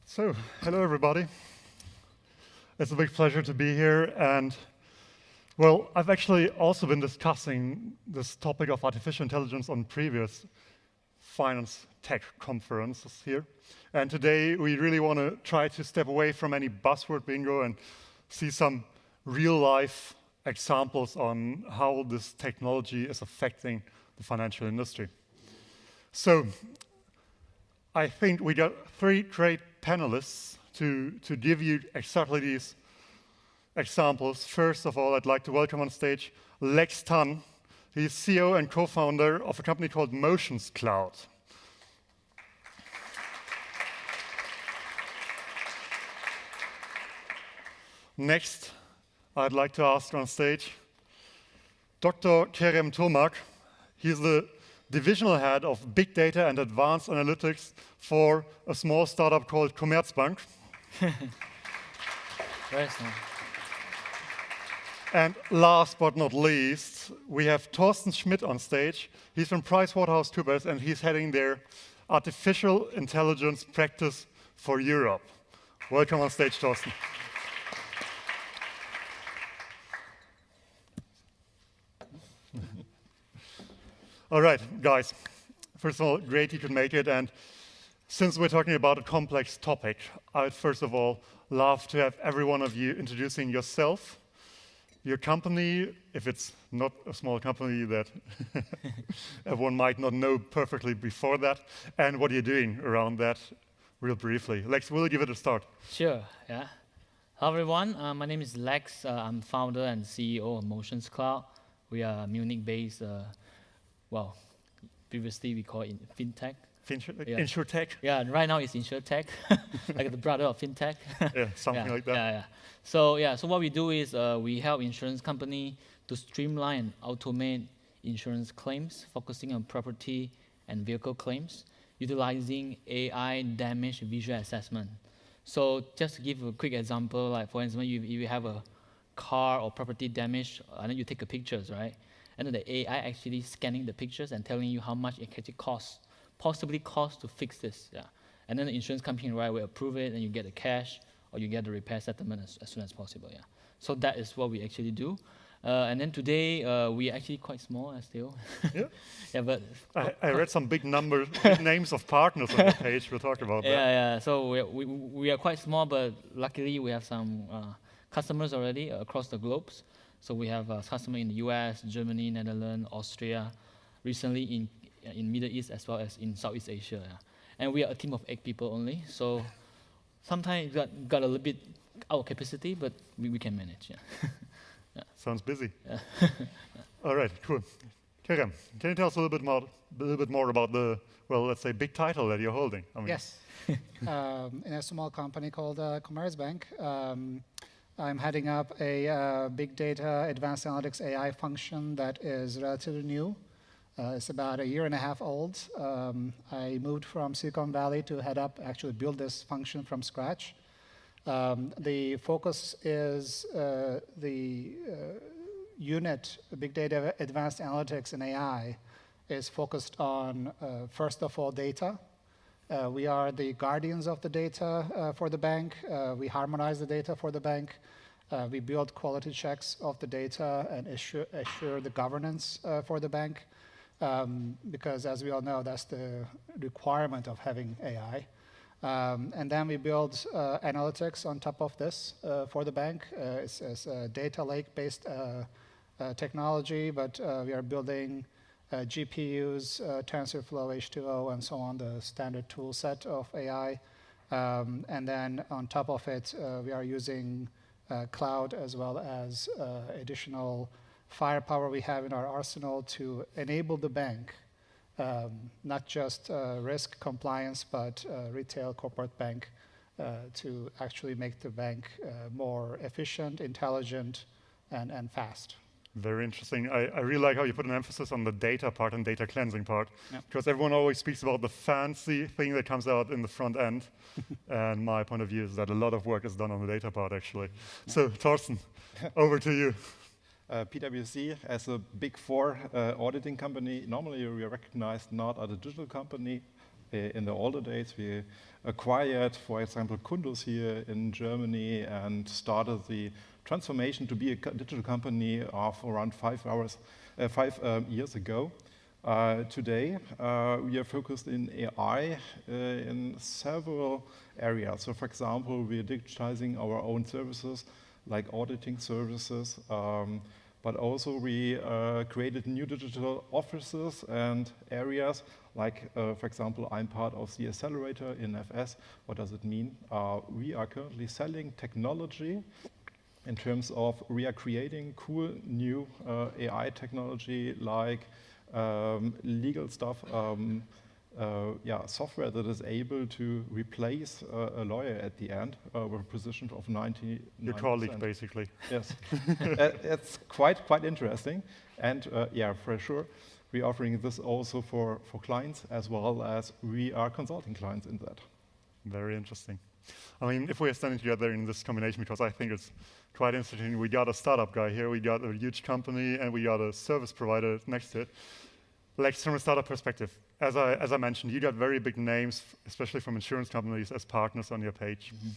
So, hello everybody. It's a big pleasure to be here, and well, I've actually also been discussing this topic of artificial intelligence on previous finance tech conferences here. And today we really want to try to step away from any buzzword bingo and see some real-life examples on how this technology is affecting the financial industry. So, I think we got three great panelists to give you exactly these examples. First of all, I'd like to welcome on stage LeX Tan. He's CEO and co-founder of a company called MotionsCloud. Next, I'd like to ask on stage Dr. Kerem Tomak. He's the Divisional Head of Big Data and Advanced Analytics for a small startup called Commerzbank. Very small. And last but not least, we have Thorsten Schmidt on stage. He's from PricewaterhouseCoopers, and he's heading their artificial intelligence practice for Europe. Welcome on stage, Thorsten. All right, guys. First of all, great you could make it. And since we're talking about a complex topic, I'd first of all love to have every one of you introducing yourself, your company, if it's not a small company that everyone might not know perfectly before that, and what you're doing around that real briefly. Lex, will you give it a start? Sure, yeah. Hello everyone, my name is Lex. I'm founder and CEO of MotionsCloud. We are Munich-based, well, previously we called it FinTech. Yeah. InsurTech? Yeah, right now it's InsurTech, like the brother of FinTech. Yeah, something like that. Yeah. So what we do is we help insurance company to streamline and automate insurance claims, focusing on property and vehicle claims, utilizing AI damage visual assessment. So just to give a quick example, like for example, if you have a car or property damage, and then you take the pictures, right? And then the AI actually scanning the pictures and telling you how much it actually possibly costs to fix this. Yeah. And then the insurance company will approve it, and you get the cash, or you get the repair settlement as soon as possible. Yeah. So that is what we actually do. And then today, we are actually quite small still. Yeah. Yeah, but I read some big numbers, big names of partners on the page. We'll talk about that. Yeah. So we are quite small, but luckily we have some customers already across the globe. So we have customers in the US, Germany, Netherlands, Austria, recently in Middle East as well as in Southeast Asia. Yeah. And we are a team of 8 people only. So sometimes it got a little bit out of capacity, but we can manage. Yeah. Yeah. Sounds busy. Yeah. All right, cool. Kerem, can you tell us a little bit more about the, well, let's say, big title that you're holding? I mean, yes. In a small company called Commerzbank, I'm heading up a big data advanced analytics AI function that is relatively new. It's about a year and a half old. I moved from Silicon Valley to head up, actually build this function from scratch. The focus is the unit, Big Data Advanced Analytics and AI, is focused on, first of all, data. We are the guardians of the data for the bank. We harmonize the data for the bank. We build quality checks of the data and assure the governance for the bank. Because as we all know, that's the requirement of having AI. And then we build analytics on top of this for the bank. It's a data lake-based technology, but we are building GPUs, TensorFlow, H2O, and so on, the standard tool set of AI. And then on top of it, we are using cloud as well as additional firepower we have in our arsenal to enable the bank, not just risk compliance, but retail corporate bank, to actually make the bank more efficient, intelligent, and fast. Very interesting. I really like how you put an emphasis on the data part and data cleansing part, because everyone always speaks about the fancy thing that comes out in the front end. And my point of view is that a lot of work is done on the data part, actually. So, Thorsten, over to you. PwC, as a Big Four auditing company, normally we are recognized not as a digital company, in the older days, we acquired, for example, Kundus here in Germany and started the transformation to be a digital company of around 5 years ago. Today, we are focused in AI in several areas. So, for example, we are digitizing our own services, like auditing services, but also we created new digital offices and areas, like, for example, I'm part of the accelerator in FS. What does it mean? We are currently selling technology in terms of we are creating cool new AI technology like legal stuff, software that is able to replace a lawyer at the end with a position of 99%. Your colleague, basically. Yes, it's quite interesting, and for sure, we're offering this also for clients as well as we are consulting clients in that. Very interesting. I mean, if we're standing together in this combination, because I think it's quite interesting, we got a startup guy here, we got a huge company, and we got a service provider next to it. Like from a startup perspective, as I mentioned, you got very big names, especially from insurance companies, as partners on your page. Mm-hmm.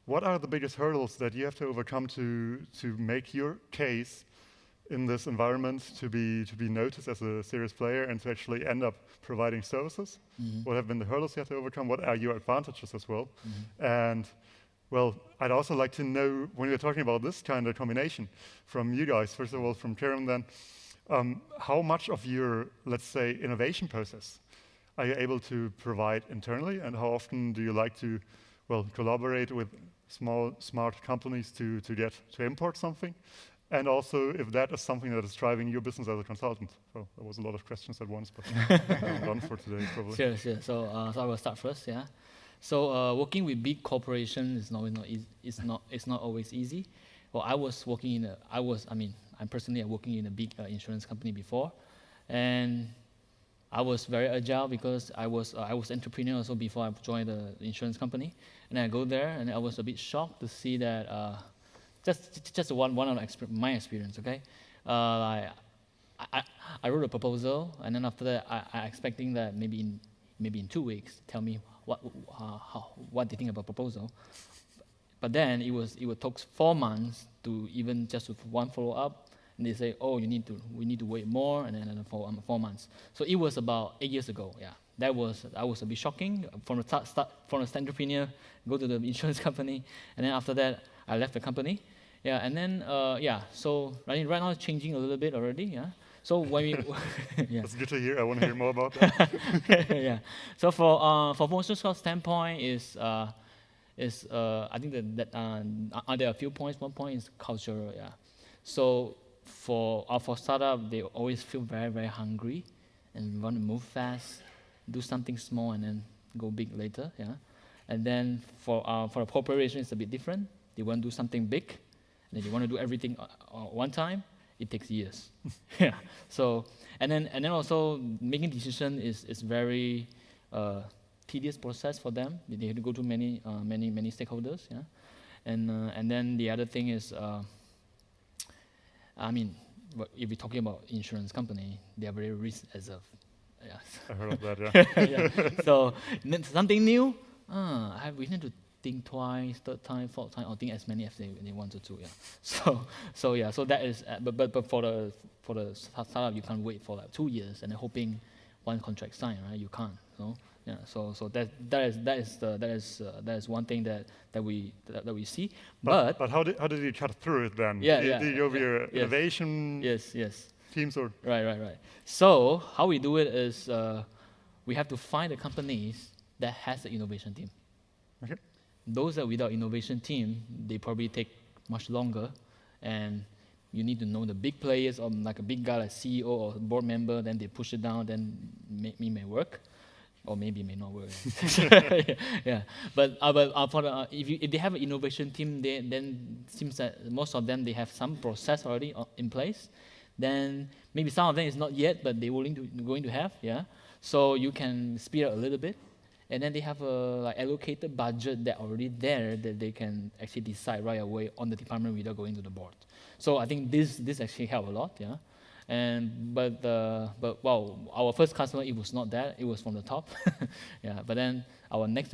What are the biggest hurdles that you have to overcome to make your case in this environment to be noticed as a serious player and to actually end up providing services? Mm-hmm. What have been the hurdles you have to overcome? What are your advantages as well? Mm-hmm. And well, I'd also like to know, when we're talking about this kind of combination, from you guys, first of all, from Kerem then, how much of your, let's say, innovation process are you able to provide internally, and how often do you like to, well, collaborate with small, smart companies to import something? And also, if that is something that is driving your business as a consultant. So there was a lot of questions at once, but I'm done for today, probably. Sure. So I will start first, yeah. So working with big corporations is it's not always easy. Well, I'm personally working in a big insurance company before, and I was very agile because I was entrepreneur also before I joined the insurance company, and I go there and I was a bit shocked to see that just one of my experience. Okay, I wrote a proposal, and then after that I expecting that maybe in 2 weeks tell me what they think about proposal. But then it took 4 months to even just with one follow up, and they say, oh, we need to wait more, and then 4 months. So it was about 8 years ago. Yeah, that was a bit shocking from the start from the entrepreneur, go to the insurance company, and then after that I left the company. Yeah, and then so right now it's changing a little bit already. Yeah. So when we yeah. That's good to hear. I want to hear more about that. Yeah. So for MotionsCloud standpoint is I think that there are a few points. One point is cultural. Yeah. So for startup, they always feel very, very hungry and want to move fast, do something small and then go big later. Yeah. And then for a corporation, it's a bit different. They want to do something big, and then they want to do everything one time. It takes years. Yeah. So and then also making decision is very tedious process for them. They have to go to many stakeholders. Yeah. And then the other thing is, if we're talking about insurance company, they are very risk averse. Yeah. I heard of that. Yeah. Yeah. So something new. We need to think twice, third time, fourth time, or think as many as they wanted to. Yeah. So that is. But for the startup, you can't wait for like 2 years and then hoping one contract signed. Right? You can't. So yeah. So that is one thing that we see. But how did you cut through it then? Yeah. Did you go over your innovation? Yes. Teams or right. So how we do it is we have to find the companies that has an innovation team. Okay. Those that without innovation team, they probably take much longer, and you need to know the big players, or like a big guy like CEO or board member, then they push it down, then may work, or maybe may not work. Yeah. But if they have an innovation team, then seems that most of them they have some process already in place. Then maybe some of them is not yet, but they're going to have. Yeah. So you can speed up a little bit. And then they have a allocated budget that already there that they can actually decide right away on the department without going to the board. So I think this actually help a lot, yeah. But well, our first customer, it was not that. It was from the top. Yeah. But then our next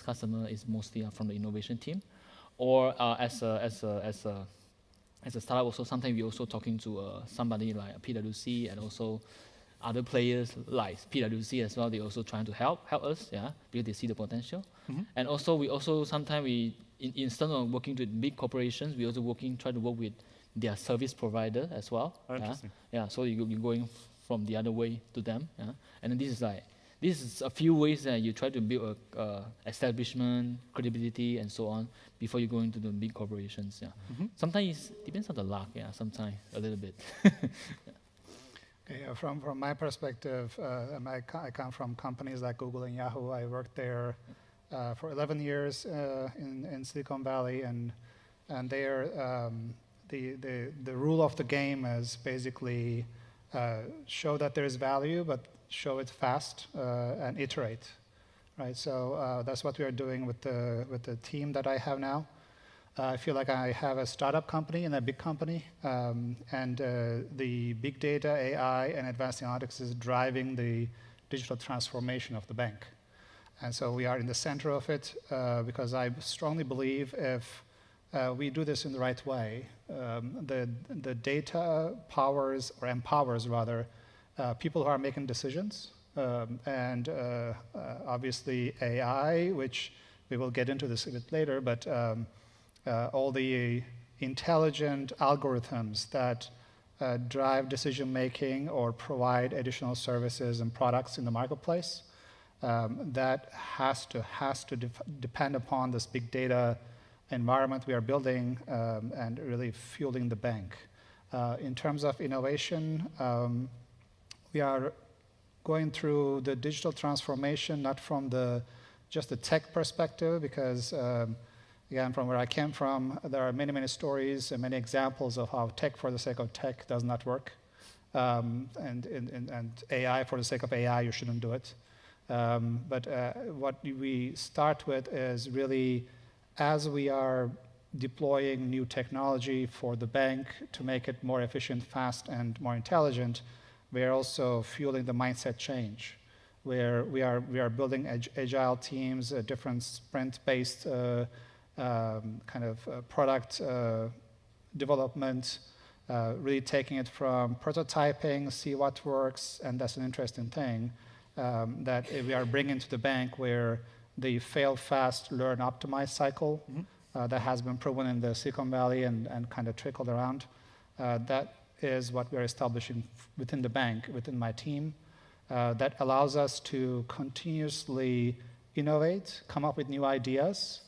customer is mostly from the innovation team, or as a startup. Also, sometimes we also talking to somebody like PwC and also other players like PwC as well. They also trying to help us, yeah, because they see the potential. And also we also sometimes instead of working with big corporations, we also try to work with their service provider as well. Interesting. Yeah. So you're going from the other way to them. Yeah. And then this is a few ways that you try to build a establishment, credibility, and so on before you go into the big corporations. Yeah. Sometimes it depends on the luck. Yeah. Sometimes a little bit. Yeah, from my perspective, I come from companies like Google and Yahoo. I worked there for 11 years in Silicon Valley, and there the rule of the game is basically show that there is value, but show it fast and iterate, right? So that's what we are doing with the team that I have now. I feel like I have a startup company and a big company, and the big data, AI, and advanced analytics is driving the digital transformation of the bank. And so we are in the center of it because I strongly believe if we do this in the right way, the data powers, or empowers rather, people who are making decisions, and obviously AI, which we will get into this a bit later, but all the intelligent algorithms that drive decision making or provide additional services and products in the marketplace, that has to depend upon this big data environment we are building and really fueling the bank. In terms of innovation, we are going through the digital transformation not from just the tech perspective, because again, from where I came from, there are many stories and many examples of how tech for the sake of tech does not work, and AI for the sake of AI, you shouldn't do it. But what we start with is really, as we are deploying new technology for the bank to make it more efficient, fast, and more intelligent, we are also fueling the mindset change, where we are building agile teams, different sprint-based kind of product development, really taking it from prototyping, see what works, and that's an interesting thing that we are bringing to the bank, where the fail fast, learn, optimize cycle that has been proven in the Silicon Valley and kind of trickled around. That is what we are establishing within the bank, within my team, that allows us to continuously innovate, come up with new ideas,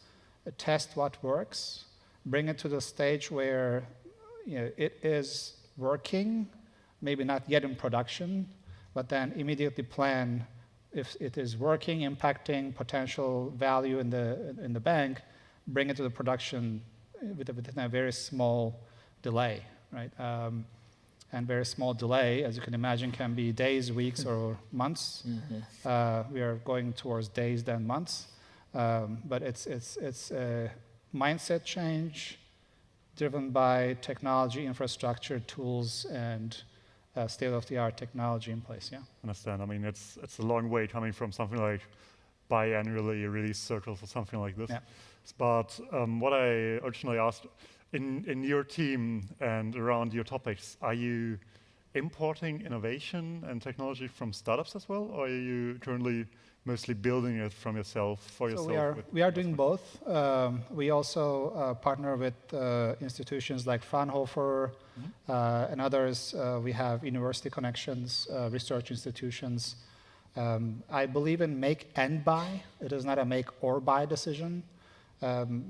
test what works, bring it to the stage where it is working, maybe not yet in production, but then immediately plan if it is working, impacting potential value in the bank, bring it to the production within a very small delay, right? And very small delay, as you can imagine, can be days, weeks, or months. We are going towards days than months. But it's a mindset change driven by technology, infrastructure, tools, and state-of-the-art technology in place. Yeah. Understand. I mean, it's a long way coming from something like biannually release circles or something like this. Yeah. But what I originally asked, in your team and around your topics, are you importing innovation and technology from startups as well, or are you currently mostly building it from yourself, for yourself? So we are doing both. We also partner with institutions like Fraunhofer and others. We have university connections, research institutions. I believe in make and buy. It is not a make or buy decision,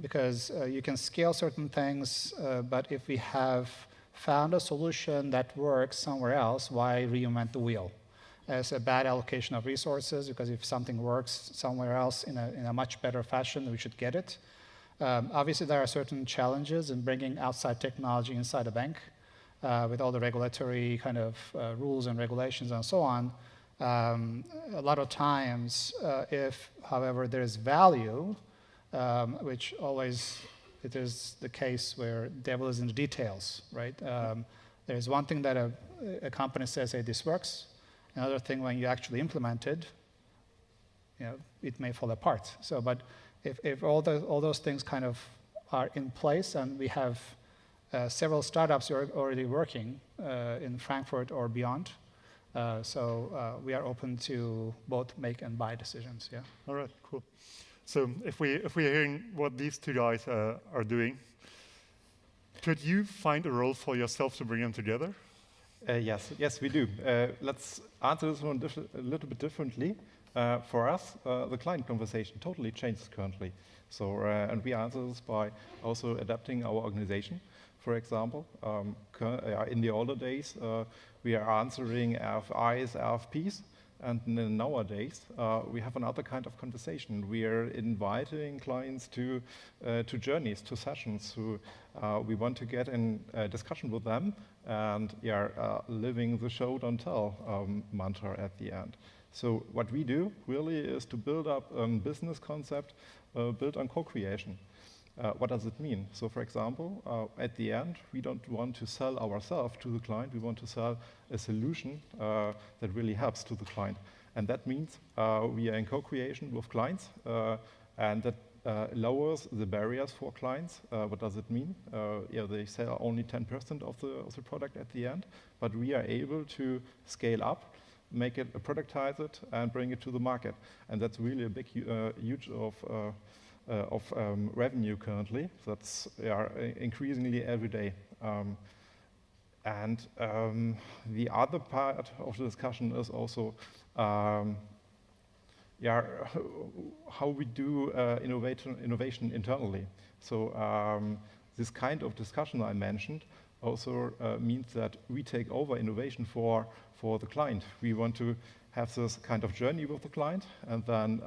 because you can scale certain things, but if we have found a solution that works somewhere else, why reinvent the wheel? It's a bad allocation of resources, because if something works somewhere else in a much better fashion, we should get it. Obviously, there are certain challenges in bringing outside technology inside a bank, with all the regulatory kind of rules and regulations and so on. A lot of times, if, however, there is value, which always it is the case where devil is in the details, right? there's one thing that a company says, hey, this works. Another thing, when you actually implement it, it may fall apart. So, but if all those things kind of are in place, and we have several startups who are already working in Frankfurt or beyond, so we are open to both make and buy decisions. Yeah. All right, cool. So if we're hearing what these two guys are doing, could you find a role for yourself to bring them together? Yes, we do. Let's answer this one a little bit differently. For us, the client conversation totally changes currently. So, and we answer this by also adapting our organization. For example, in the older days, we are answering RFIs, RFPs, and nowadays we have another kind of conversation. We are inviting clients to journeys, to sessions. We want to get in a discussion with them, and living the show don't tell mantra at the end. So what we do really is to build up a business concept built on co-creation. What does it mean? So for example, at the end, we don't want to sell ourselves to the client. We want to sell a solution that really helps to the client. And that means we are in co-creation with clients, and that lowers the barriers for clients. What does it mean? They sell only 10% of the product at the end, but we are able to scale up, make it, productize it, and bring it to the market. And that's really a big, huge of revenue currently. That's increasingly every day. And the other part of the discussion is also how we do innovation internally. So this kind of discussion I mentioned also means that we take over innovation for the client. We want to have this kind of journey with the client, and then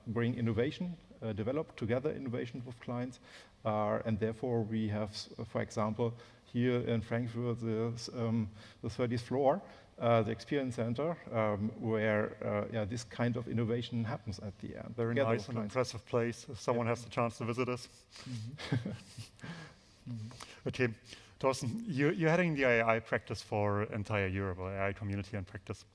bring innovation, develop together innovation with clients, and therefore we have, for example, here in Frankfurt, the 30th floor, the Experience Center, where this kind of innovation happens at the end. Very nice and impressive place. If someone has the chance to visit us. Okay, Thorsten, you're heading the AI practice for entire Europe, or AI community and practice.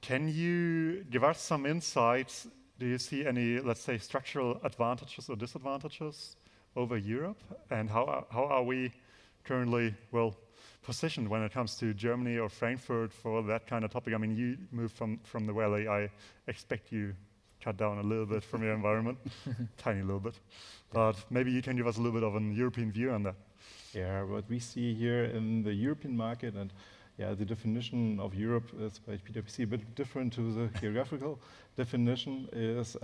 Can you give us some insights? Do you see any, let's say, structural advantages or disadvantages over Europe? And how are we currently, positioned when it comes to Germany or Frankfurt for that kind of topic? I mean, you moved from the Valley. I expect you cut down a little bit from your environment, tiny little bit. But maybe you can give us a little bit of an European view on that. Yeah, what we see here in the European market, and the definition of Europe is by PwC a bit different to the geographical definition, is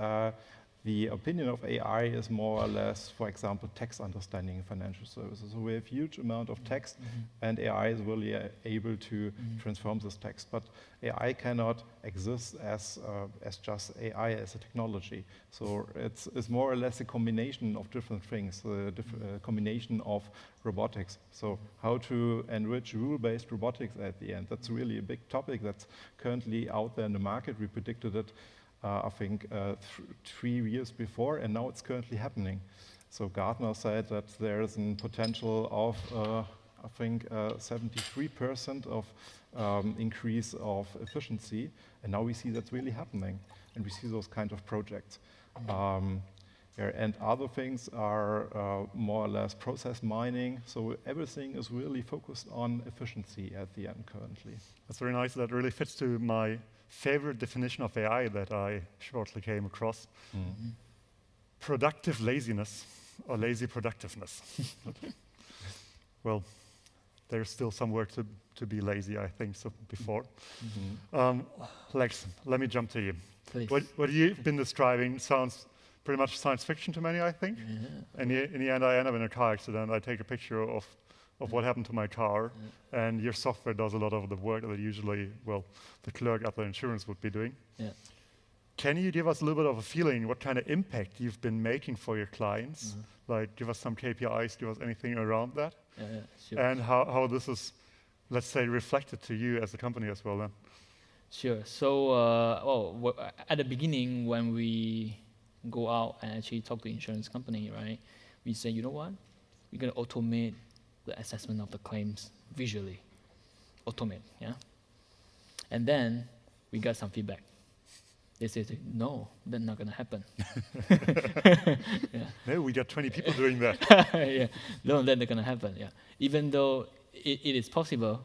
the opinion of AI is more or less, for example, text understanding in financial services. So we have huge amount of text, and AI is really able to transform this text. But AI cannot exist as just AI as a technology. So it's more or less a combination of different things, a combination of robotics. So how to enrich rule-based robotics at the end. That's really a big topic that's currently out there in the market. We predicted it I think 3 years before, and now it's currently happening. So Gartner said that there is a potential of, I think, 73% of increase of efficiency, and now we see that's really happening, and we see those kind of projects. And other things are more or less process mining, so everything is really focused on efficiency at the end currently. That's very nice. That really fits to my favorite definition of AI that I shortly came across. Productive laziness, or lazy productiveness. Well, there's still some work to be lazy, I think, so before. Lex, let me jump to you. Please. What you've been describing sounds pretty much science fiction to many, I think. In the end, I end up in a car accident. I take a picture of what happened to my car, and your software does a lot of the work that usually, the clerk at the insurance would be doing. Can you give us a little bit of a feeling what kind of impact you've been making for your clients? Like, give us some KPIs, give us anything around that? Sure. And how this is, let's say, reflected to you as a company as well then? Sure. So, at the beginning, when we go out and actually talk to insurance company, right, we say, you know what? We're going to automate the assessment of the claims visually. automate, yeah? And then we got some feedback. They said, no, that's not gonna happen. Yeah. No, we got 20 people doing that. Yeah, no, that's not gonna happen, yeah. Even though it is possible,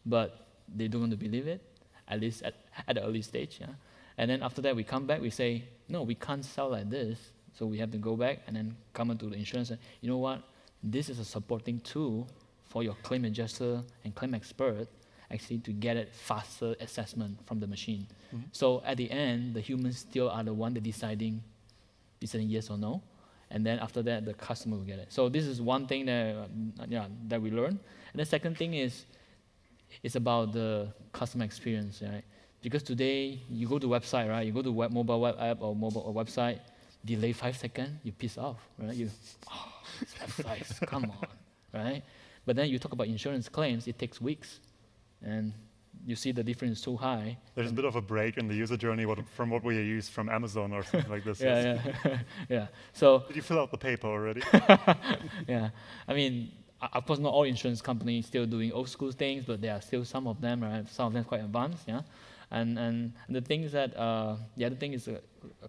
but they don't want to believe it, at least at the early stage, yeah. And then after that, we come back, we say, no, we can't sell like this, so we have to go back and then come into the insurance and, you know what, this is a supporting tool for your claim adjuster and claim expert actually to get a faster assessment from the machine. So at the end, the humans still are the one that deciding yes or no, and then after that, the customer will get it. So this is one thing that that we learn. And the second thing is, it's about the customer experience, right? Because today, you go to website, right? You go to mobile web app or mobile website, delay 5 seconds, you piss off, right? This website, come on, right? But then you talk about insurance claims, it takes weeks, and you see the difference is so high. There's a bit of a break in the user journey from what we use from Amazon or something like this. Yeah, yeah, yeah. So Did you fill out the paper already? yeah, I mean, of course, not all insurance companies still doing old school things, but there are still some of them, right? Some of them quite advanced, yeah. And the thing is that the other thing is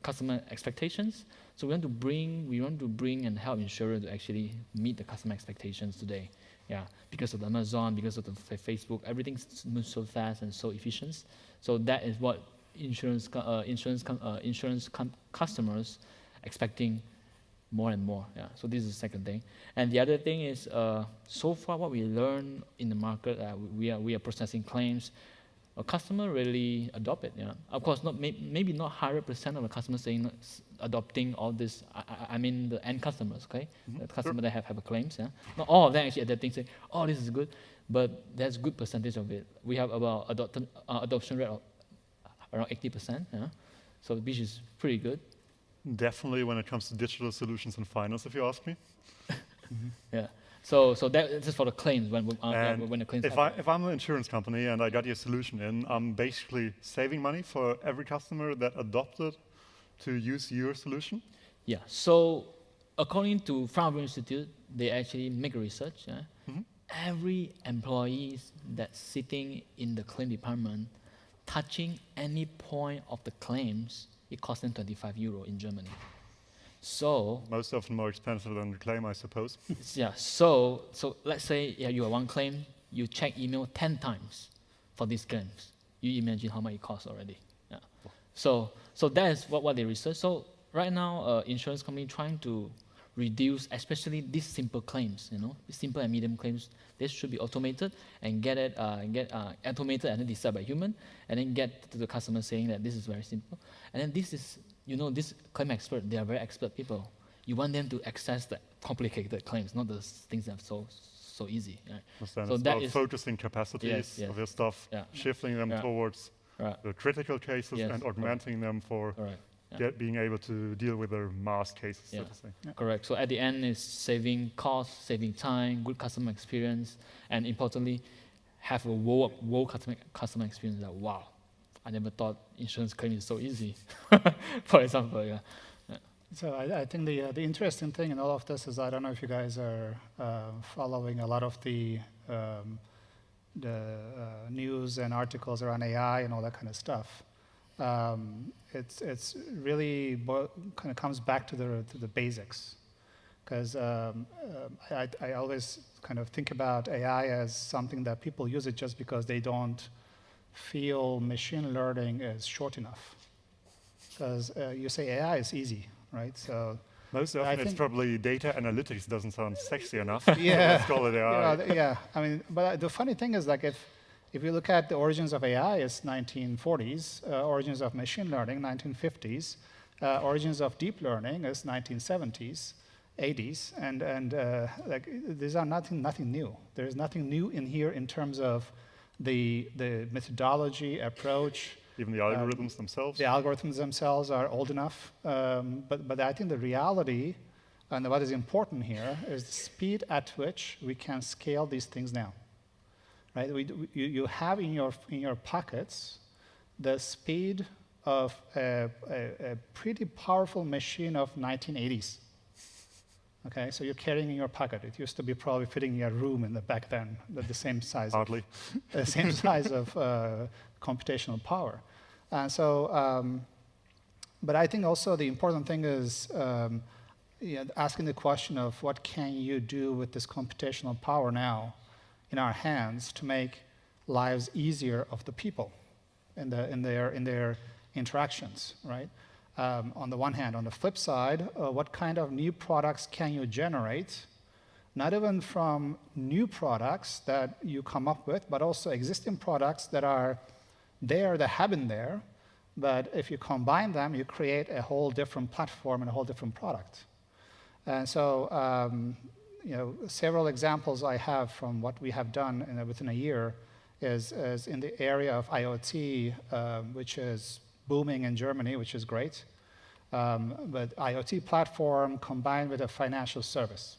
customer expectations. So we want to bring and help insurers to actually meet the customer expectations today. Yeah, because of Amazon, because of the Facebook, everything moves so fast and so efficient. So that is what customers expecting more and more. Yeah. So this is the second thing. And the other thing is, so far what we learn in the market, we are processing claims. A customer really adopt it. Yeah. Of course, maybe not 100% of the customers saying adopting all this. I mean the end customers, okay? The customer that have claims. Yeah. Not all of them actually adapting, say, oh, this is good, but there's good percentage of it. We have about adoption rate of around 80%. Yeah. So which is pretty good. Definitely when it comes to digital solutions and finance, if you ask me. Yeah. So that's just for the claims when the claims happen. If I'm an insurance company and I got your solution in, I'm basically saving money for every customer that adopted to use your solution. Yeah. So according to Fraunhofer Institute, they actually make a research. Yeah? Every employee that's sitting in the claim department, touching any point of the claims, it costs them 25 euro in Germany. So most often more expensive than the claim, I suppose. yeah. So let's say you have one claim, you check email 10 times for these claims. You imagine how much it costs already. Yeah. So that is what they research. So right now, insurance company trying to reduce, especially these simple claims. Simple and medium claims. This should be automated and get automated and then decided by human, and then get to the customer saying that this is very simple. And then this is, this claim expert, they are very expert people. You want them to access the complicated claims, not the things that are so easy. Right? So that about is focusing capacities of your stuff, shifting them towards the critical cases and augmenting them for being able to deal with the mass cases, so to say. Yeah. Correct. So at the end, it's saving cost, saving time, good customer experience, and importantly, have a wow customer experience that, wow, I never thought insurance claim is so easy, for example. Yeah. So I think the interesting thing in all of this is, I don't know if you guys are following a lot of the news and articles around AI and all that kind of stuff. It's really kind of comes back to the basics, because I always kind of think about AI as something that people use it just because they don't feel machine learning is short enough. Because you say AI is easy, right? So most often it's probably data analytics doesn't sound sexy enough. Yeah, let's call it AI. yeah. I mean, but the funny thing is, like, if you look at the origins of AI, it's 1940s. Origins of machine learning, 1950s. Origins of deep learning is 1970s, 80s, and like these are nothing new. There is nothing new in here in terms of the methodology, approach. Even the algorithms themselves. The algorithms themselves are old enough, but I think the reality and what is important here is the speed at which we can scale these things down. Right? You have in your pockets the speed of a pretty powerful machine of 1980s. Okay, so you're carrying in your pocket. It used to be probably fitting in your room in the back then, the same size. Hardly. The same size of computational power. And so, but I think also the important thing is asking the question of what can you do with this computational power now in our hands to make lives easier of the people in their interactions, right? On the one hand. On the flip side, what kind of new products can you generate, not even from new products that you come up with, but also existing products that are there, that have been there, but if you combine them, you create a whole different platform and a whole different product. And so, several examples I have from what we have done within a year is in the area of IoT, which is booming in Germany, which is great. But IoT platform combined with a financial service.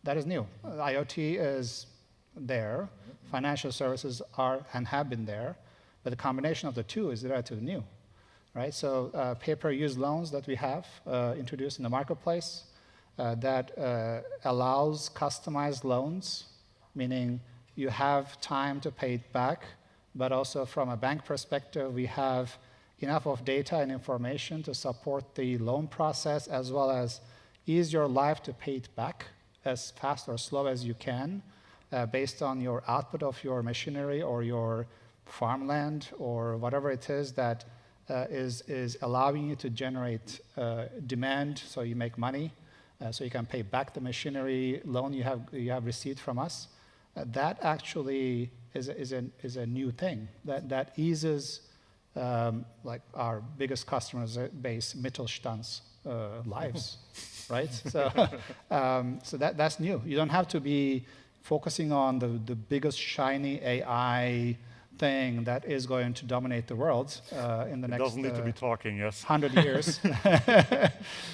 That is new. IoT is there. Financial services are and have been there. But the combination of the two is relatively new, right? So pay-per-use loans that we have introduced in the marketplace that allows customized loans, meaning you have time to pay it back, but also from a bank perspective, we have enough of data and information to support the loan process as well as ease your life to pay it back as fast or slow as you can based on your output of your machinery or your farmland or whatever it is that is allowing you to generate demand so you make money, so you can pay back the machinery loan you have received from us. That actually is a new thing that eases like our biggest customers base, Mittelstand's lives, right? So, so that's new. You don't have to be focusing on the biggest shiny AI thing that is going to dominate the world in the next. It doesn't need to be talking, yes. 100 years.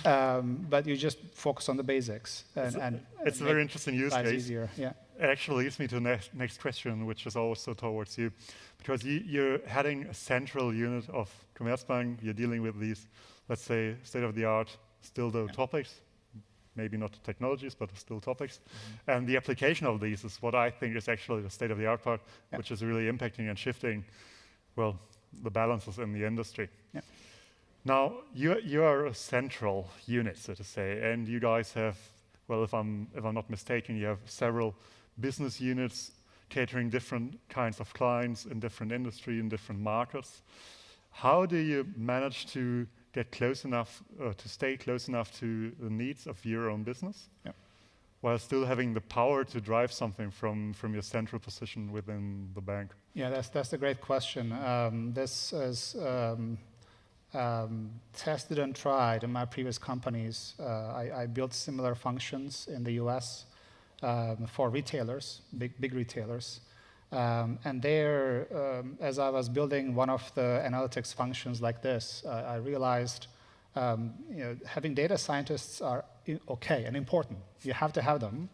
But you just focus on the basics. And it's a very interesting use case. Easier. Yeah. It actually leads me to the next question, which is also towards you. Because you're heading a central unit of Commerzbank, you're dealing with these, let's say, state-of-the-art, still the topics, maybe not technologies, but still topics. Mm-hmm. And the application of these is what I think is actually the state-of-the-art part, which is really impacting and shifting, well, the balances in the industry. Yeah. Now, you are a central unit, so to say, and you guys have, well, if I'm not mistaken, you have several business units catering different kinds of clients in different industry, in different markets. How do you manage to get close enough, to stay close enough to the needs of your own business, while still having the power to drive something from your central position within the bank? Yeah, that's a great question. This is tested and tried in my previous companies. I built similar functions in the US for retailers, big retailers. And there, as I was building one of the analytics functions like this, I realized having data scientists are okay and important. You have to have them,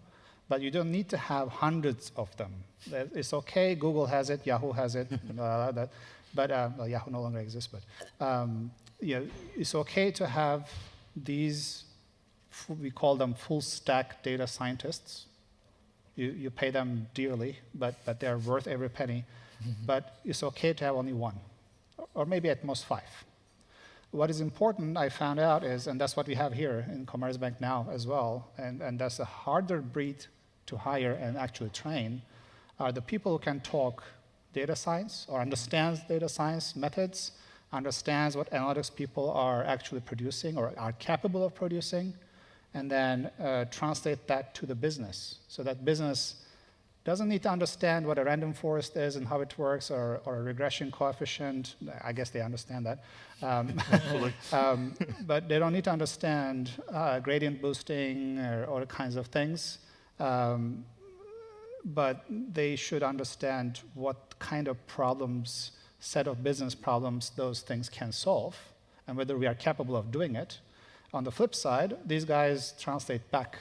but you don't need to have hundreds of them. It's okay, Google has it, Yahoo has it, but well, Yahoo no longer exists, but it's okay to have these, we call them full stack data scientists. You pay them dearly, but they're worth every penny. Mm-hmm. But it's okay to have only one, or maybe at most 5. What is important, I found out, is, and that's what we have here in Commerzbank now as well, and that's a harder breed to hire and actually train, are the people who can talk data science or understands data science methods, understands what analytics people are actually producing or are capable of producing, and then translate that to the business. So that business doesn't need to understand what a random forest is and how it works, or a regression coefficient. I guess they understand that. But they don't need to understand gradient boosting or all kinds of things. But they should understand what kind of problems, set of business problems those things can solve, and whether we are capable of doing it. On the flip side, these guys translate back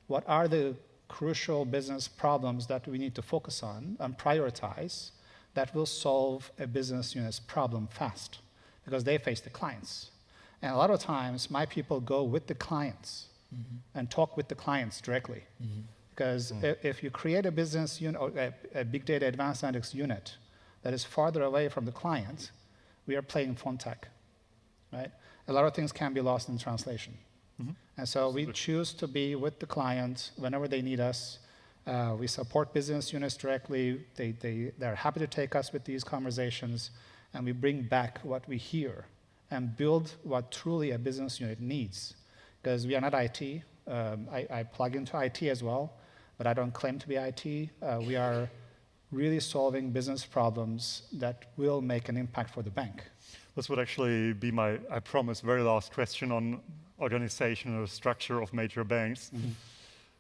what are the crucial business problems that we need to focus on and prioritize that will solve a business unit's problem fast, because they face the clients. And a lot of times, my people go with the clients and talk with the clients directly. Because if you create a business unit, or a big data advanced analytics unit that is farther away from the client, we are playing phone tag, right? A lot of things can be lost in translation. And so we choose to be with the client whenever they need us. We support business units directly. They're happy to take us with these conversations, and we bring back what we hear and build what truly a business unit needs. Because we are not IT. I plug into IT as well, but I don't claim to be IT. We are really solving business problems that will make an impact for the bank. This would actually be my, I promise, very last question on organizational structure of major banks.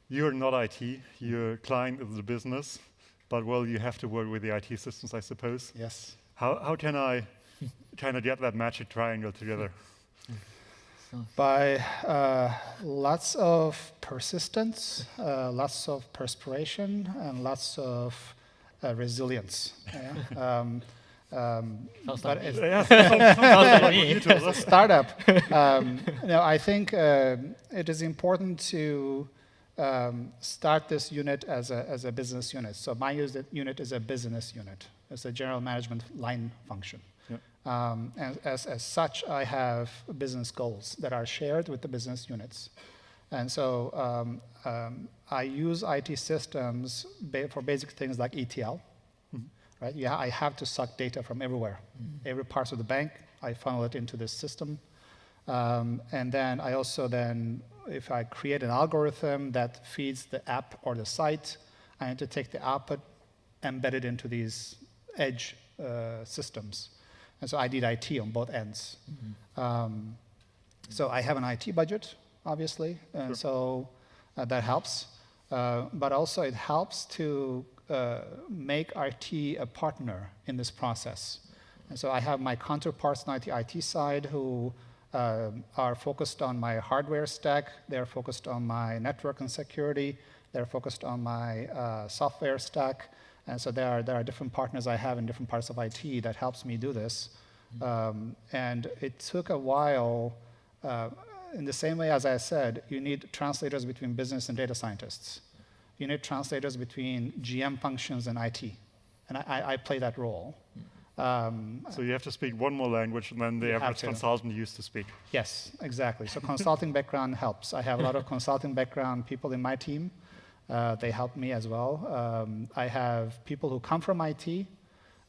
You're not IT, your client is the business, but well, you have to work with the IT systems, I suppose. Yes. How can I kind of get that magic triangle together? By lots of persistence, lots of perspiration, and lots of resilience. Yeah? But it's a startup. I think it is important to start this unit as a business unit. So my unit is a business unit. It's a general management line function. And as such, I have business goals that are shared with the business units. And so I use IT systems for basic things like ETL. Right? Yeah, I have to suck data from everywhere. Every part of the bank, I funnel it into this system. And then I also if I create an algorithm that feeds the app or the site, I need to take the output, embed it into these edge systems. And so I need IT on both ends. So I have an IT budget, obviously, and so that helps. But also it helps to make IT a partner in this process. And so I have my counterparts on the IT side who are focused on my hardware stack. They're focused on my network and security. They're focused on my software stack. And so there are different partners I have in different parts of IT that helps me do this. And it took a while. In the same way as I said, you need translators between business and data scientists. You need translators between GM functions and IT. And I play that role. So you have to speak one more language than the average consultant used to speak. Yes, exactly. So consulting background helps. I have a lot of consulting background people in my team. They help me as well. I have people who come from IT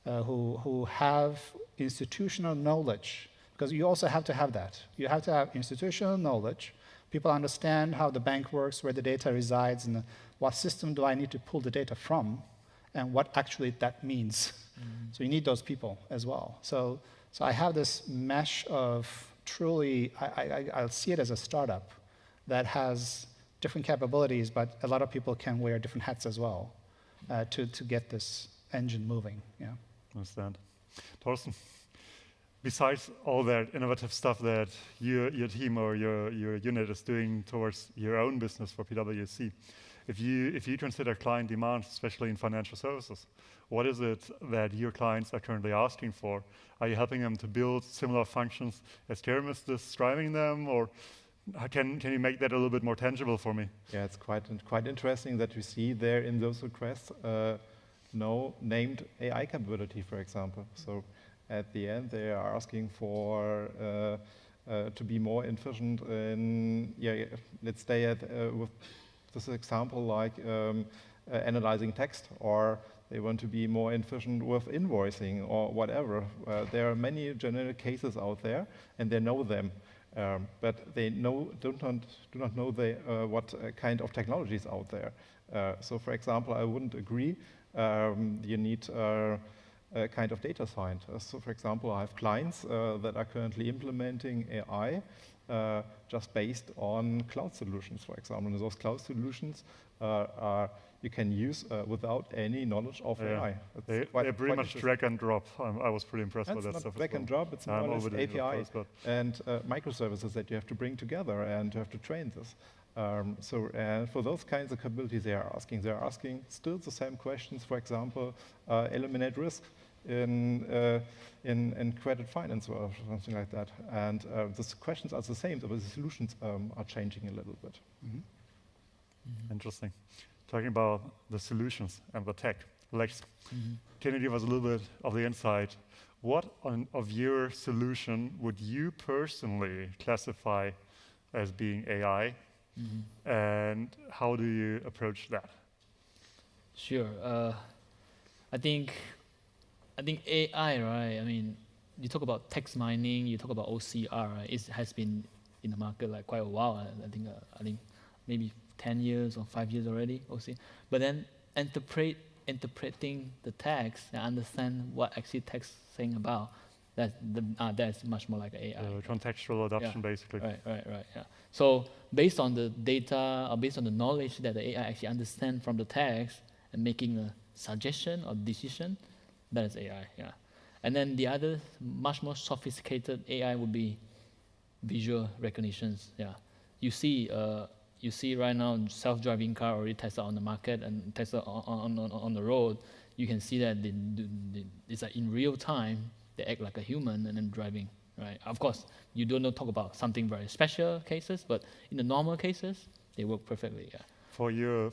who have institutional knowledge, because you also have to have that. You have to have institutional knowledge. People understand how the bank works, where the data resides, and what system do I need to pull the data from, and what actually that means. So you need those people as well. So I have this mesh of truly, I'll see it as a startup that has different capabilities, but a lot of people can wear different hats as well to get this engine moving. Yeah. Understand. Thorsten, besides all that innovative stuff that your team or your unit is doing towards your own business for PwC, if you consider client demands, especially in financial services, what is it that your clients are currently asking for? Are you helping them to build similar functions as Kerem is describing them, or can you make that a little bit more tangible for me? Yeah, it's quite interesting that we see there in those requests no named AI capability, for example. So at the end, they are asking for to be more efficient in, let's stay with this example like analyzing text, or they want to be more efficient with invoicing or whatever. There are many generic cases out there, and they know them. But they do not know what kind of technology is out there. So, for example, I wouldn't agree you need a kind of data scientist. So, for example, I have clients that are currently implementing AI just based on cloud solutions, for example. And those cloud solutions you can use without any knowledge of AI. They're pretty much drag and drop. I was pretty impressed with that stuff. It's not drag and drop, it's more or less API and microservices that you have to bring together and you have to train this. So for those kinds of capabilities they're asking still the same questions. For example, eliminate risk. in credit finance or something like that. And the questions are the same, but the solutions are changing a little bit. Interesting. Talking about the solutions and the tech, Lex, can you give us a little bit of the insight? What of your solution would you personally classify as being AI, and how do you approach that? Sure. I think AI, right? I mean, you talk about text mining, you talk about OCR, right? It has been in the market like quite a while. I think maybe 10 years or 5 years already, OCR. But then interpreting the text and understand what actually text saying about, that's much more like AI. Contextual adoption, basically. Right, yeah. So based on the data, or based on the knowledge that the AI actually understands from the text and making a suggestion or decision, that is AI, yeah. And then the other much more sophisticated AI would be visual recognitions, yeah. You see right now self-driving car already tested on the market and tested on the road. You can see that it's like in real time, they act like a human and then driving, right? Of course, you don't talk about something very special cases, but in the normal cases, they work perfectly, yeah. For your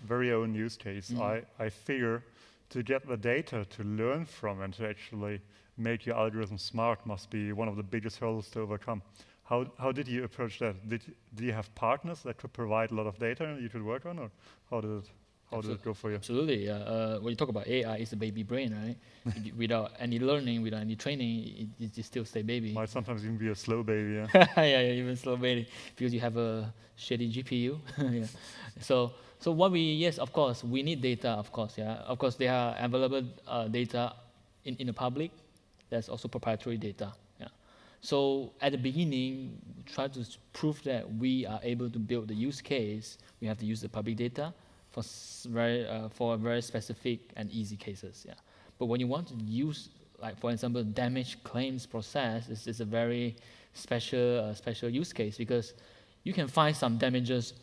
very own use case, I figure to get the data to learn from and to actually make your algorithm smart must be one of the biggest hurdles to overcome. How did you approach that? Did you have partners that could provide a lot of data you could work on, or how did it go for you? Absolutely, yeah. When you talk about AI, it's a baby brain, right? Without any learning, without any training, it still stay baby. Might sometimes even be a slow baby, yeah. Yeah, even slow baby, because you have a shitty GPU. Yeah. So yes, of course, we need data, of course, yeah. Of course, there are available data in the public. There's also proprietary data, yeah. So at the beginning, try to prove that we are able to build the use case. We have to use the public data for very specific and easy cases, yeah. But when you want to use, like for example, damage claims process, is a very special use case, because you can find some damages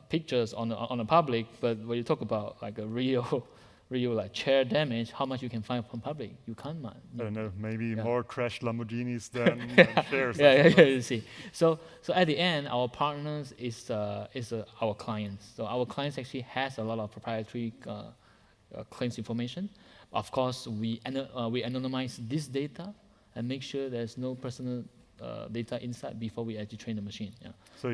pictures on the public, but when you talk about like a real like chair damage, how much you can find from public? You can't. I don't know, maybe more crashed Lamborghinis than shares. Yeah, you see. So at the end, our partners is our clients. So our clients actually has a lot of proprietary claims information. Of course, we anonymize this data and make sure there's no personal data inside before we actually train the machine. Yeah. So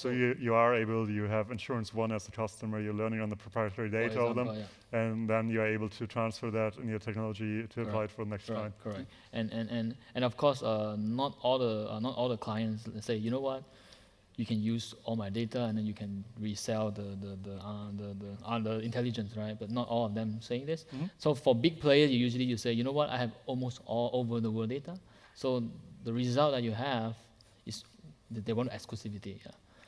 you are able, you have Insurance One as a customer, you're learning on the proprietary data of them, yeah. And then you're able to transfer that in your technology to apply it for the next time. Correct. And of course, not all the clients say, you know what, you can use all my data and then you can resell the intelligence, right? But not all of them saying this. So for big players, you say, you know what, I have almost all over the world data. So the result that you have is that they want exclusivity.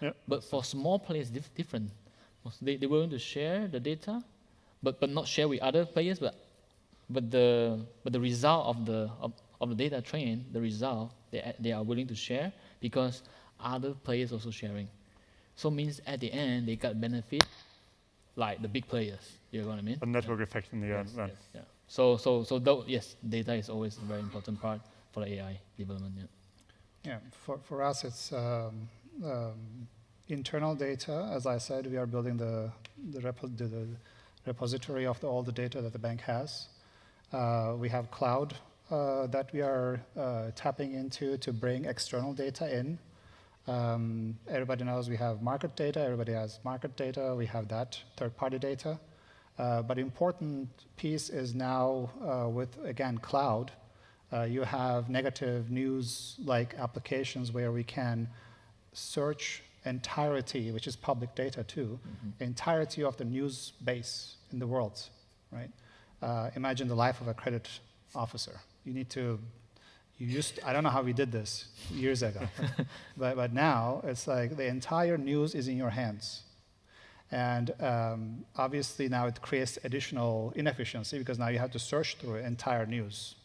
Yeah. But for small players, different. They willing to share the data, but not share with other players. But the result of the data train, the result they are willing to share because other players also sharing. So means at the end they got benefit like the big players. You know what I mean? A network effect in the end. Yes, yeah. So though, yes, data is always a very important part for the AI development. Yeah, for us it's internal data. As I said, we are building the repository of all the data that the bank has. We have cloud that we are tapping into to bring external data in. Everybody knows we have market data. Everybody has market data. We have that third-party data. But important piece is now with, again, cloud. You have negative news-like applications where we can search entirety, which is public data too, entirety of the news base in the world, right? Imagine the life of a credit officer. I don't know how we did this years ago, but now it's like the entire news is in your hands. And obviously now it creates additional inefficiency because now you have to search through entire news.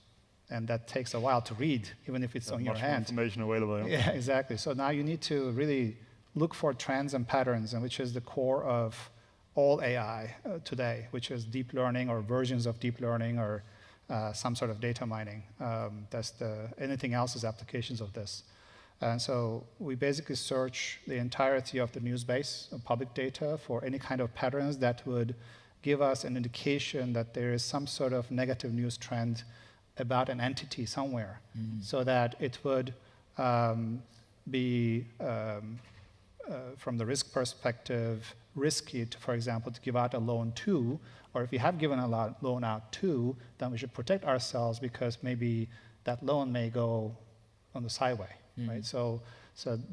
And that takes a while to read, even if it's on your hand. Much more information available. Yeah, exactly. So now you need to really look for trends and patterns, and which is the core of all AI today, which is deep learning or versions of deep learning or some sort of data mining. Anything else is applications of this. And so we basically search the entirety of the news base of public data for any kind of patterns that would give us an indication that there is some sort of negative news trend about an entity somewhere, so that it would be, from the risk perspective, risky, for example, to give out a loan to, or if you have given a loan out to, then we should protect ourselves because maybe that loan may go on the sideway, right? So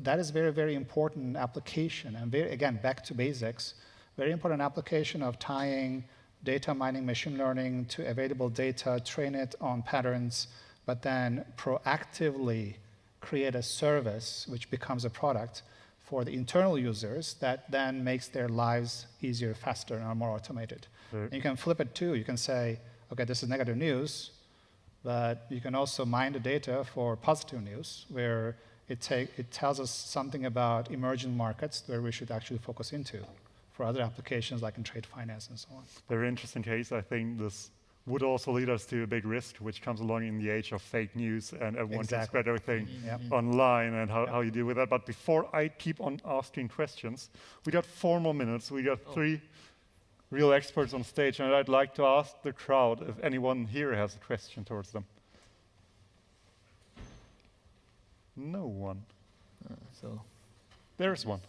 that is very, very important application, and again, back to basics, very important application of tying data mining, machine learning to available data, train it on patterns, but then proactively create a service which becomes a product for the internal users that then makes their lives easier, faster, and more automated. And you can flip it too. You can say, okay, this is negative news, but you can also mine the data for positive news, where it tells us something about emerging markets where we should actually focus into for other applications like in trade finance and so on. Very interesting case. I think this would also lead us to a big risk, which comes along in the age of fake news and everyone can spread everything online, and how you deal with that. But before I keep on asking questions, we got 4 more minutes. We got 3 real experts on stage, and I'd like to ask the crowd if anyone here has a question towards them. No one. So There's one.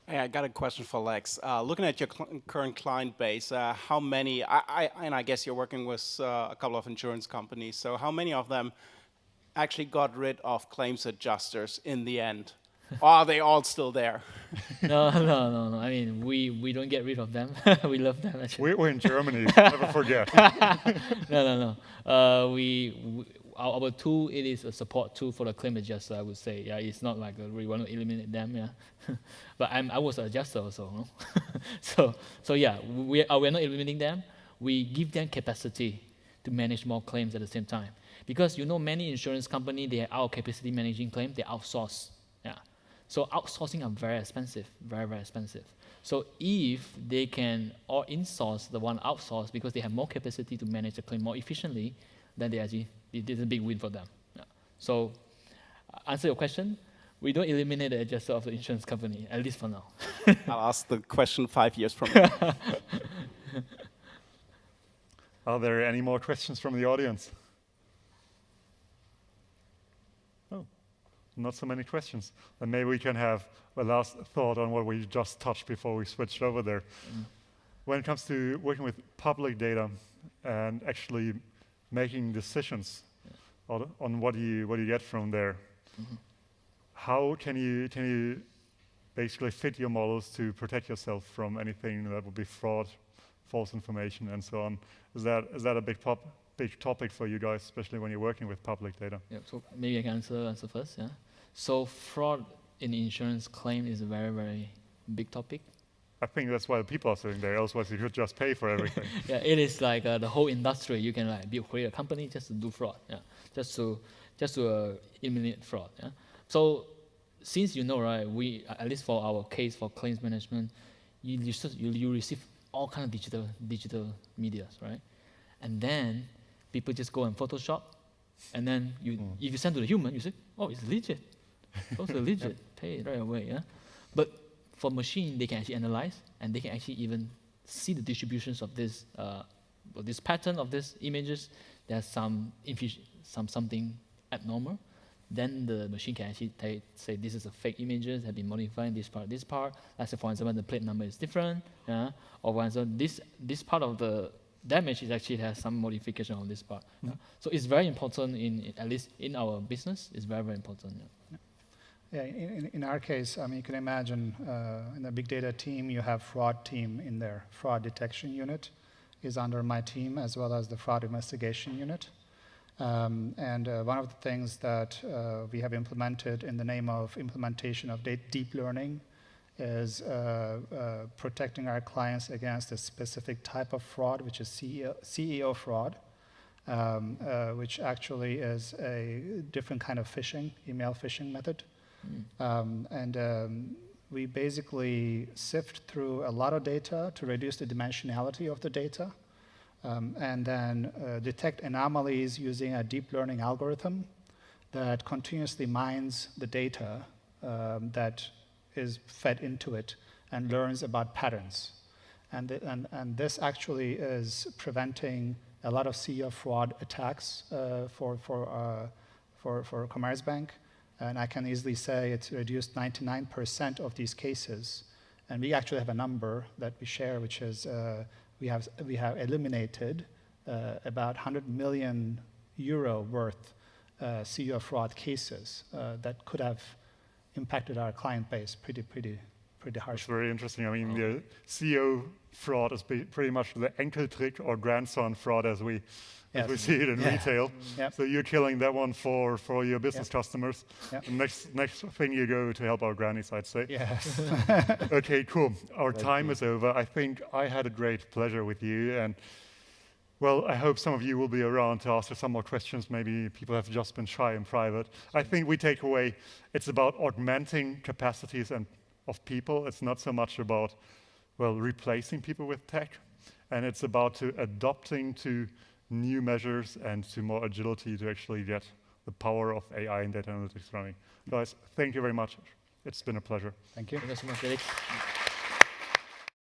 Hey, I got a question for Lex. Looking at your current client base, how many, and I guess you're working with a couple of insurance companies, so how many of them actually got rid of claims adjusters in the end? Or are they all still there? no. I mean, we don't get rid of them. We love them, actually. We're in Germany, never forget. No. Our tool, it is a support tool for the claim adjuster, I would say. Yeah, it's not like we want to eliminate them. Yeah, but I was an adjuster also. No? so yeah, we're not eliminating them. We give them capacity to manage more claims at the same time. Because many insurance companies, they are out capacity managing claims. They outsource. Yeah, so outsourcing are very expensive, very, very expensive. So if they can or insource the one outsourced because they have more capacity to manage the claim more efficiently, then it is a big win for them. Yeah. So, answer your question, we don't eliminate the adjuster of the insurance company, at least for now. I'll ask the question 5 years from now. Are there any more questions from the audience? Oh, not so many questions. Then maybe we can have a last thought on what we just touched before we switched over there. When it comes to working with public data and actually making decisions on what you get from there, how can you basically fit your models to protect yourself from anything that would be fraud, false information, and so on? Is that a big topic for you guys, especially when you're working with public data? Yeah, so maybe I can answer first. Yeah. So fraud in insurance claim is a very, very big topic. I think that's why the people are sitting there. Otherwise, you could just pay for everything. Yeah, it is like the whole industry. You can create a company just to do fraud. Yeah, just to eliminate fraud. Yeah. So since right, we at least for our case for claims management, you receive all kind of digital medias, right? And then people just go and Photoshop, and then if you send to the human, you say, oh, it's legit. Those are legit. Pay it right away. Yeah, but for machine, they can actually analyze, and they can actually even see the distributions of this pattern of these images. There's something abnormal. Then the machine can actually say this is a fake images, have been modified this part. Let's say, for example, the plate number is different, or for example, this part of the damage is actually has some modification on this part. Yeah? So it's very important at least in our business. It's very, very important. Yeah. Yeah, in our case, I mean, you can imagine in the big data team, you have fraud team in there. Fraud detection unit is under my team, as well as the fraud investigation unit. And one of the things that we have implemented in the name of implementation of deep learning is protecting our clients against a specific type of fraud, which is CEO fraud, which actually is a different kind of phishing, email phishing method. And we basically sift through a lot of data to reduce the dimensionality of the data, and then detect anomalies using a deep learning algorithm that continuously mines the data that is fed into it and learns about patterns. And this actually is preventing a lot of CEO fraud attacks for Commerzbank. And I can easily say it's reduced 99% of these cases. And we actually have a number that we share, which is we have eliminated about 100 million euro worth CEO fraud cases that could have impacted our client base pretty It's harshly. very interesting. I mean, the CEO fraud is pretty much the Enkeltrick or grandson fraud as we see it in retail. Yep. So you're killing that one for your business customers. Yep. And next thing you go to help our grannies, I'd say. Yes. Okay, cool. Our time is over. I think I had a great pleasure with you, and well, I hope some of you will be around to ask us some more questions. Maybe people have just been shy in private. I think we take away it's about augmenting capacities of people. It's not so much about, well, replacing people with tech, and it's about adopting to new measures and to more agility to actually get the power of AI and data analytics running. Guys, thank you very much. It's been a pleasure. Thank you. Thank you so much, Felix.